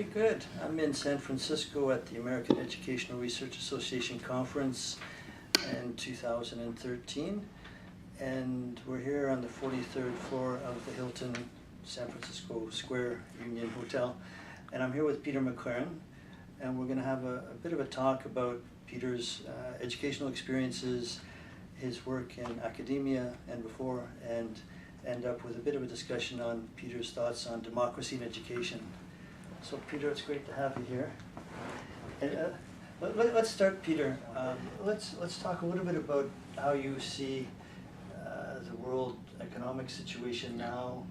Okay, good. I'm in San Francisco at the American Educational Research Association conference in 2013, and we're here on the 43rd floor of the Hilton San Francisco Square Union Hotel, and I'm here with Peter McLaren, and we're going to have a bit of a talk about Peter's educational experiences, his work in academia and before, and end up with a bit of a discussion on Peter's thoughts on democracy and education. So Peter, it's great to have you here. And, let's start, Peter. Let's talk a little bit about how you see the world economic situation now,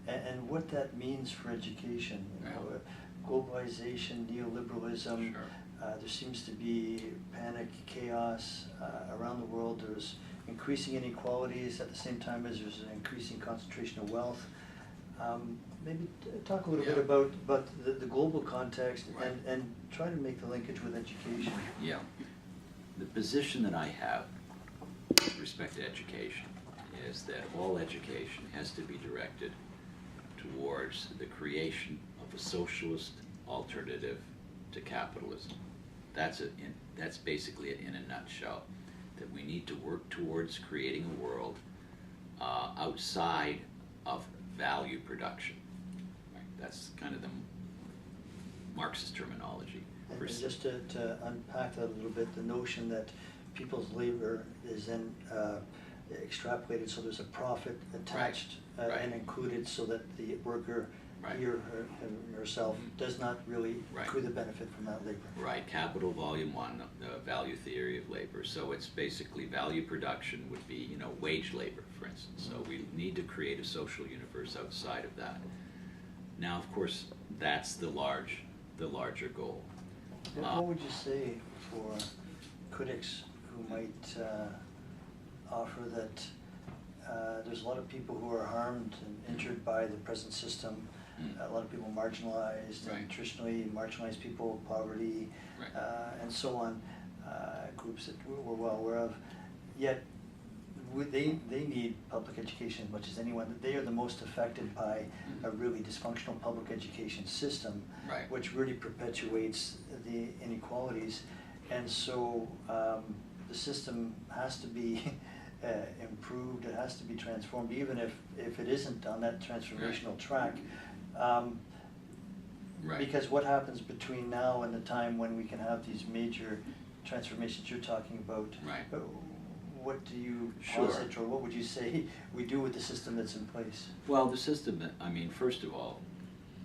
and what that means for education. You know, globalization, neoliberalism. Sure. There seems to be panic, chaos around the world. There's increasing inequalities at the same time as there's an increasing concentration of wealth. Maybe talk a little bit about the global context, Right. and try to make the linkage with education. Yeah. The position that I have with respect to education is that all education has to be directed towards the creation of a socialist alternative to capitalism. That's basically it in a nutshell, that we need to work towards creating a world outside of value production. Right? That's kind of the Marxist terminology. And just to unpack that a little bit, the notion that people's labor is then extrapolated, so there's a profit attached Right. and included, so that the worker, Right. he or herself, does not really Right. accrue the benefit from that labor. Right, Capital Volume 1, the value theory of labor. So it's basically value production would be, wage labor, for instance. So we need to create a social universe outside of that. Now, of course, that's the larger goal. And what would you say for critics who might offer that there's a lot of people who are harmed and injured by the present system, a lot of people marginalized, Right. and traditionally marginalized people, poverty, Right. and so on, groups that we're well aware of, yet they need public education as much as anyone. They are the most affected by a really dysfunctional public education system, Right. which really perpetuates the inequalities, and so the system has to be improved, it has to be transformed, even if it isn't on that transformational track. Right. Because what happens between now and the time when we can have these major transformations you're talking about? Right. What do you Sure. posit, or what would you say we do with the system that's in place? Well, the system, first of all,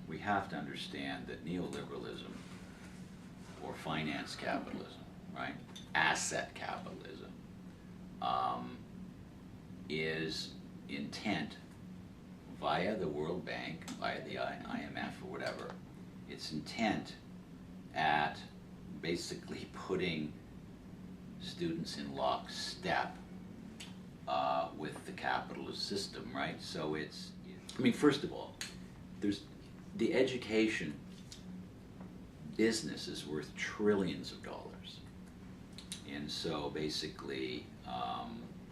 we have to understand that neoliberalism, or finance capitalism, right, asset capitalism, is intent via the World Bank, via the IMF or whatever, it's intent at basically putting students in lockstep with the capitalist system, right? So first of all, there's the education business is worth trillions of dollars, and so basically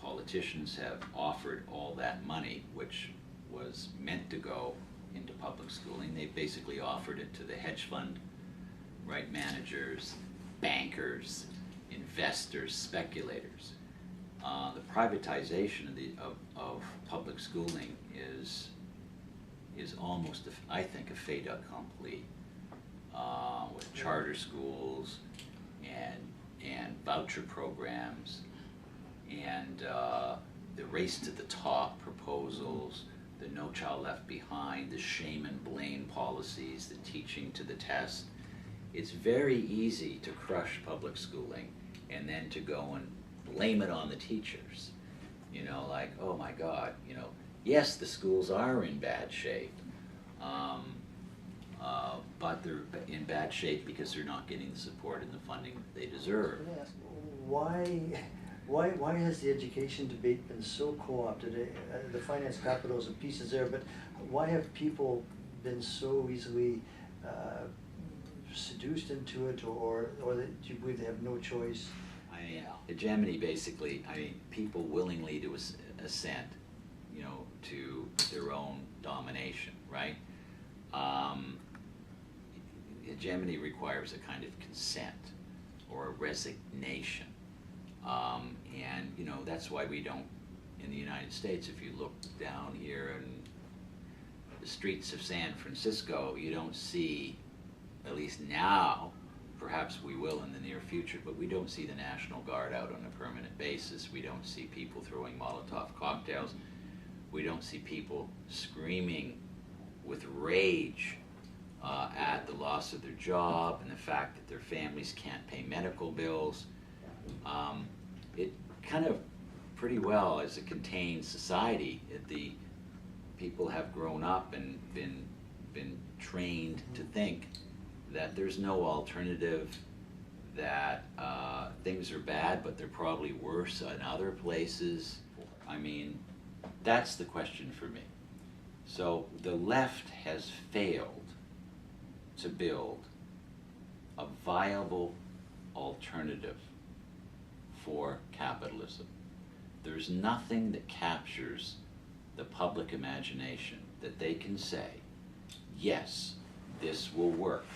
politicians have offered all that money, which was meant to go into public schooling. They basically offered it to the hedge fund, right, managers, bankers, investors, speculators. The privatization of public schooling is almost, I think, a fait accompli, with charter schools and voucher programs and the race to the top proposals, the No Child Left Behind, the shame and blame policies, the teaching to the test. It's very easy to crush public schooling and then to go and blame it on the teachers. Like, oh my God, yes, the schools are in bad shape, but they're in bad shape because they're not getting the support and the funding that they deserve. Let me ask, why has the education debate been so co-opted? The finance capitalism piece is there, but why have people been so easily seduced into it, or do you believe they have no choice? Hegemony, basically, people willingly to assent, to their own domination, right? hegemony requires a kind of consent or a resignation. And, you know, that's why we don't, in the United States, if you look down here in the streets of San Francisco, you don't see, at least now, perhaps we will in the near future, but we don't see the National Guard out on a permanent basis. We don't see people throwing Molotov cocktails. We don't see people screaming with rage at the loss of their job and the fact that their families can't pay medical bills. It kind of pretty well, as a contained society, the people have grown up and been trained to think that there's no alternative, that things are bad, but they're probably worse in other places. I mean, that's the question for me. So the left has failed to build a viable alternative for capitalism. There's nothing that captures the public imagination that they can say, yes, this will work.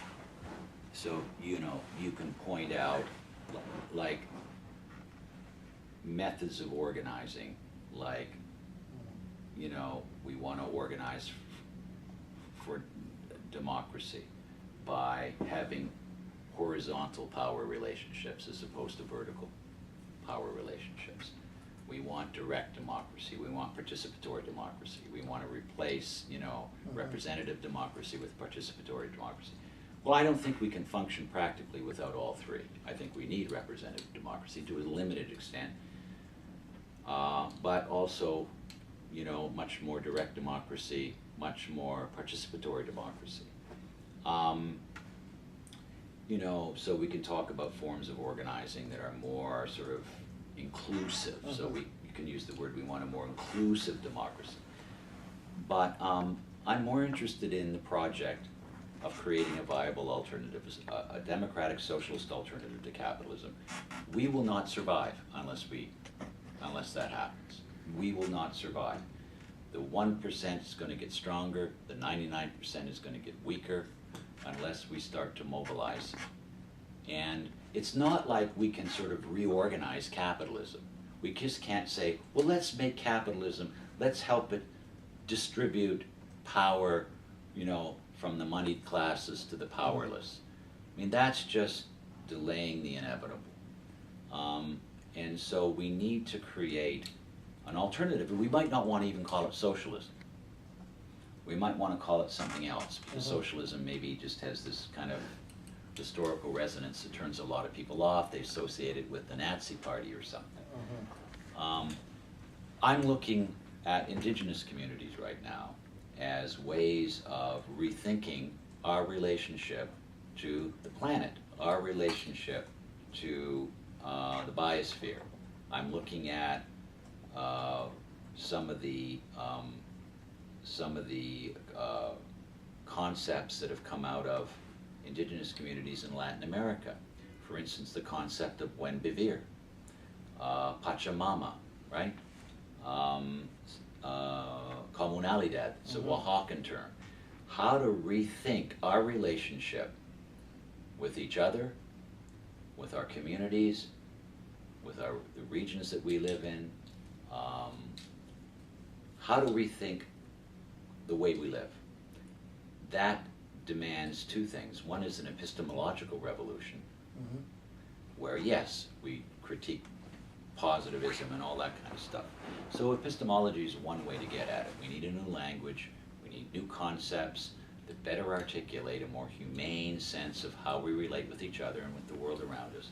So, you know, you can point out like methods of organizing, like, you know, we want to organize for democracy by having horizontal power relationships as opposed to vertical power relationships. We want direct democracy. We want participatory democracy. We want to replace, you know, representative democracy with participatory democracy. Well, I don't think we can function practically without all three. I think we need representative democracy to a limited extent, but also, you know, much more direct democracy, much more participatory democracy. You know, so we can talk about forms of organizing that are more sort of inclusive. So you can use the word, we want a more inclusive democracy. But I'm more interested in the project of creating a viable alternative, a democratic socialist alternative to capitalism. We will not survive unless that happens. We will not survive. The 1% is going to get stronger, the 99% is going to get weaker unless we start to mobilize. And it's not like we can sort of reorganize capitalism. We just can't say, well, let's make capitalism, let's help it distribute power, you know, from the moneyed classes to the powerless. I mean, that's just delaying the inevitable. And so we need to create an alternative. We might not want to even call it socialism. We might want to call it something else, because socialism maybe just has this kind of historical resonance that turns a lot of people off. They associate it with the Nazi Party or something. I'm looking at indigenous communities right now as ways of rethinking our relationship to the planet, our relationship to the biosphere. I'm looking at some of the concepts that have come out of indigenous communities in Latin America. For instance, the concept of buen vivir, Pachamama, right? Comunalidad, it's a Oaxacan term. How to rethink our relationship with each other, with our communities, with the regions that we live in, how to rethink the way we live. That demands two things. One is an epistemological revolution, where yes, we critique positivism and all that kind of stuff. So epistemology is one way to get at it. We need a new language, we need new concepts that better articulate a more humane sense of how we relate with each other and with the world around us.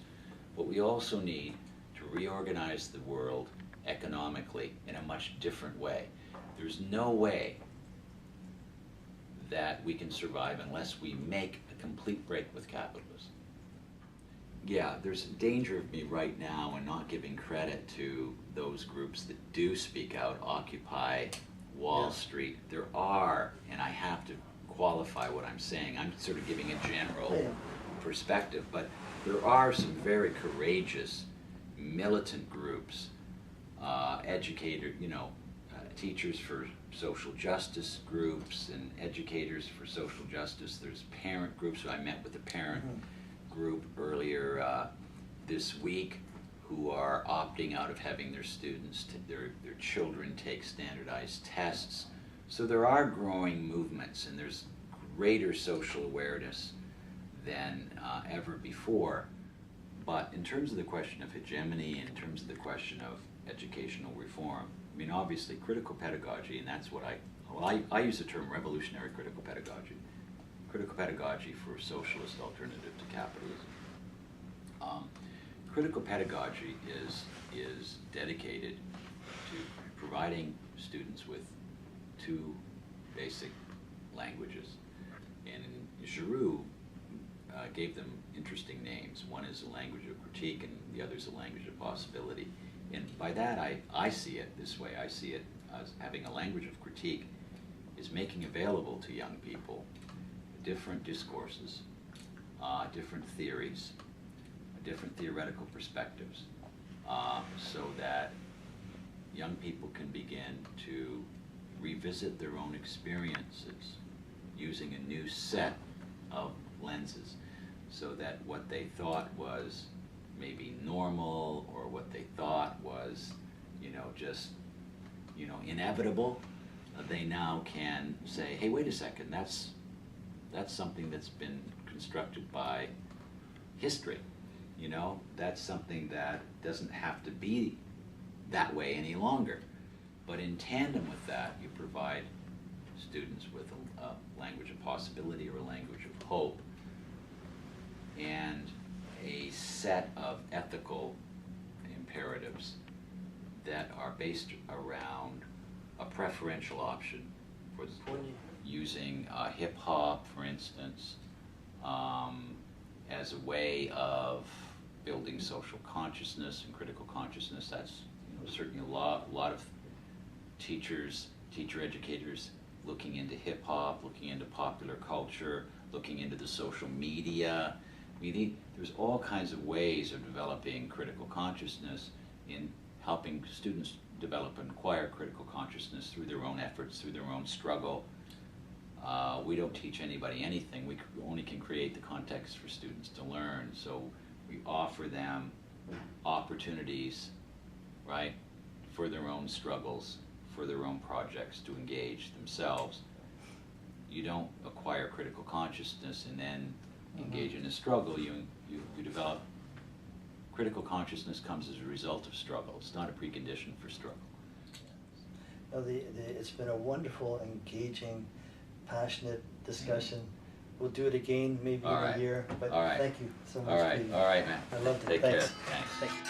But we also need to reorganize the world economically in a much different way. There's no way that we can survive unless we make a complete break with capitalism. Yeah, there's a danger of me right now in not giving credit to those groups that do speak out, Occupy Wall Street. There are, and I have to qualify what I'm saying. I'm sort of giving a general perspective, but there are some very courageous militant groups, teachers for social justice groups and educators for social justice. There's parent groups. So I met with a parent group earlier this week who are opting out of having their students, their children take standardized tests. So there are growing movements, and there's greater social awareness than ever before. But in terms of the question of hegemony, in terms of the question of educational reform, I mean, obviously critical pedagogy, and that's what I use the term revolutionary critical pedagogy. Critical pedagogy for socialist alternative to capitalism. Critical pedagogy is dedicated to providing students with two basic languages. And Giroux gave them interesting names. One is a language of critique, and the other is a language of possibility. And by that, I see it this way. I see it as having a language of critique is making available to young people different discourses, different theories, different theoretical perspectives, so that young people can begin to revisit their own experiences using a new set of lenses, so that what they thought was maybe normal, or what they thought was, just, inevitable, they now can say, hey, wait a second, that's something that's been constructed by history. That's something that doesn't have to be that way any longer. But in tandem with that, you provide students with a language of possibility, or a language of hope, and a set of ethical imperatives that are based around a preferential option for using hip-hop, for instance, as a way of building social consciousness and critical consciousness. That's certainly a lot of teacher educators looking into hip-hop, looking into popular culture, looking into the social media. There's all kinds of ways of developing critical consciousness, in helping students develop and acquire critical consciousness through their own efforts, through their own struggle. We don't teach anybody anything. We only can create the context for students to learn. So we offer them opportunities, right, for their own struggles, for their own projects, to engage themselves. You don't acquire critical consciousness and then engage in a struggle. You develop critical consciousness comes as a result of struggle. It's not a precondition for struggle. It's been a wonderful, engaging, passionate discussion. We'll do it again maybe in a year, but thank you so much. All right, man. I loved it. Take Thanks. care. Thanks.